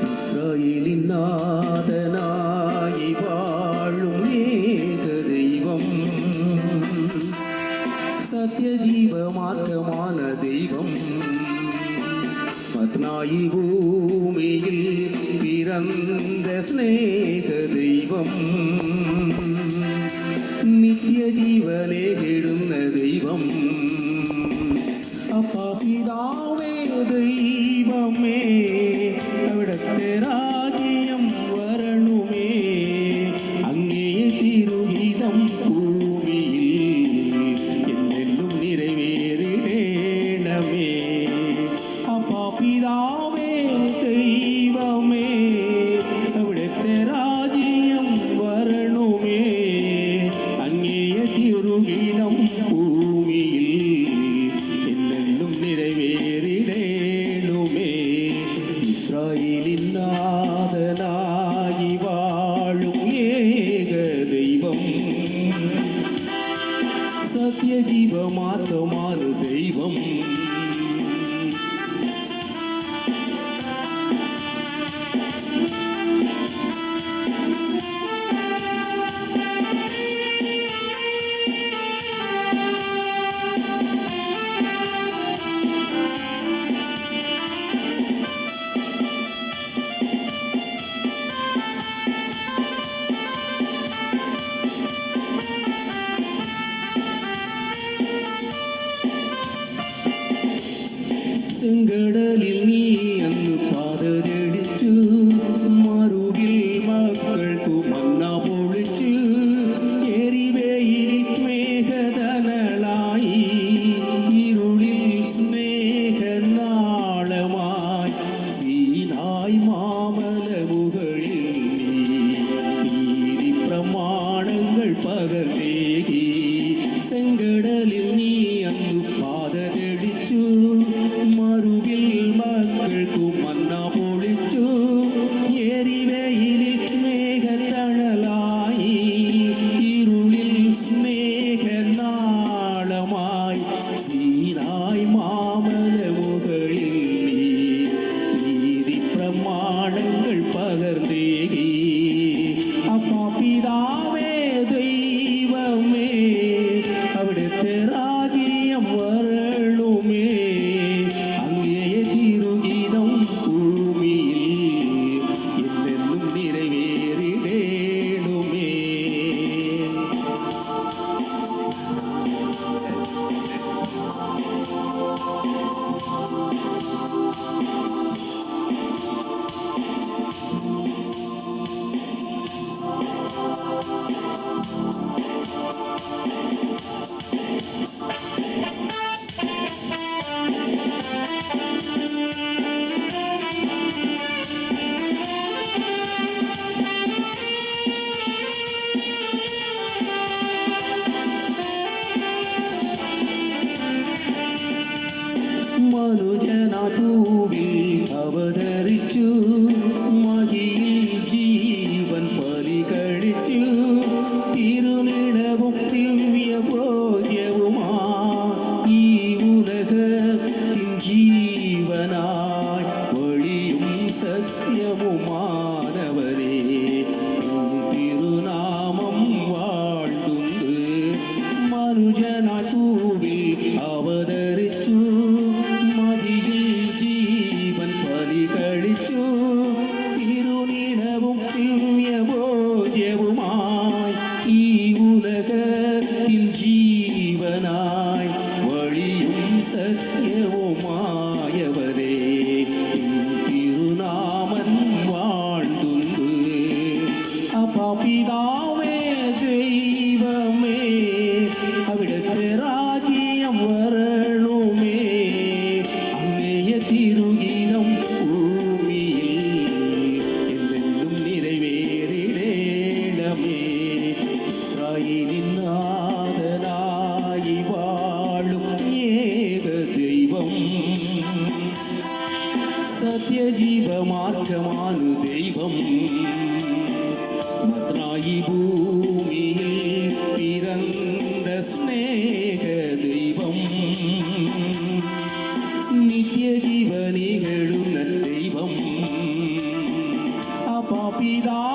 இஸ்ரவேலின் நாதனாய் வாழும் ஏக தெய்வம், சத்திய ஜீவ மார்க்கமான தெய்வம், பத்னாயி பூமியில் பிறந்த ஸ்நேக தெய்வம், நித்திய ஜீவனே கெடுந்த தெய்வம், அப்பா பிதாவே தெய்வமே, அவிடത്തെ ராஜ்யம் வரணுமே, அங்கே திருகிதம் பூமியில் என்றென்றும் நிறைவேறிடேனமே. அப்பா பிதாவே தெய்வமே, அவிடത്തെ ராஜ்யம் வரணுமே, அங்கே திருகிதம் பூமியில் என்றென்றும் நிறைவேறிடேனுமே. இஸ்ரவேலின் நாதனாய் வாழும் ஏக தெய்வம், சத்திய ஜீவ மார்க்கமான தெய்வம், செங்கடலில் நீ அന്ന് പാതതെടിച്ചു, മറുകിൽ മക്കൾക്കു മന്ന പൊളിച്ചു, എരിവെയിൽ മേഘതണലായി ഇരുളിൽ സ്നേഹനാളമായി സീനായ് മാമലമുകളിൽ നീതി പ്രമാണങ്ങൾ പകർന്നേകി. செங்கடலில் நீ அന്ന് പാതതെടിച്ചു, മറുകിൽ മക്കൾക്കു മന്ന പൊളിച്ചു, എരിവെയിലിൽ മേഘത്തണലായി ഇരുളിൽ സ്നേഹനാളമായി സീനായ് മാമലമുകളിൽ നീതി പ്രമാണങ്ങൾ പകർന്നേകി. അപ്പാ പിതാവേ ദൈവമേ, അവിടുത്തെ രാജ്യം വരണമേ, അങ്ങേ തിരുഗീതം ഭൂമിയിൽ എന്നെന്നും നിറവേറിടേണമേ. മനുജനാഭൂവിൽ അവതരിച്ചു, മഹിയിൽ ജീവൻ ബലി കഴിച്ചു, തിരുനിടവും ദിവ്യ ഭോജ്യവുമായി ഈ ഉലകത്തിൻ ജീവനായി വഴിയും സത്യവുമാനവരേ തിരുനാമം വാഴ്ത്തുന്നു. മനുജനാഭൂവിൽ അവതരിച്ചു, മതിയിൽ ജീവൻ ബലി കഴിച്ചു, തിരുനിടവും ദിവ്യഭോജ്യവുമായി ഈ ഉലകത്തിൻ ജീവനായി വഴിയും സത്യവുമായവരേ തിരുനാമം വാഴ്ത്തുന്നു. അപ്പാ പിതാവേ ദൈവമേ, അവിടുത്തെ രാജ്യം വരണമേ, അങ്ങേ തിരുഗീതം ഭൂമിയിൽ എന്നെന്നും നിറവേറിടേണമേ. ഇസ്രായേലിൻ നാഥനായി വാഴും ഏക ദൈവം, സത്യ ജീവ മാർഗமான தெய்வம், மத்ராயி பூமியில் பிறந்த ஸ்நேக தெய்வம், நித்திய ஜீவனிகளும் தெய்வம், பிதா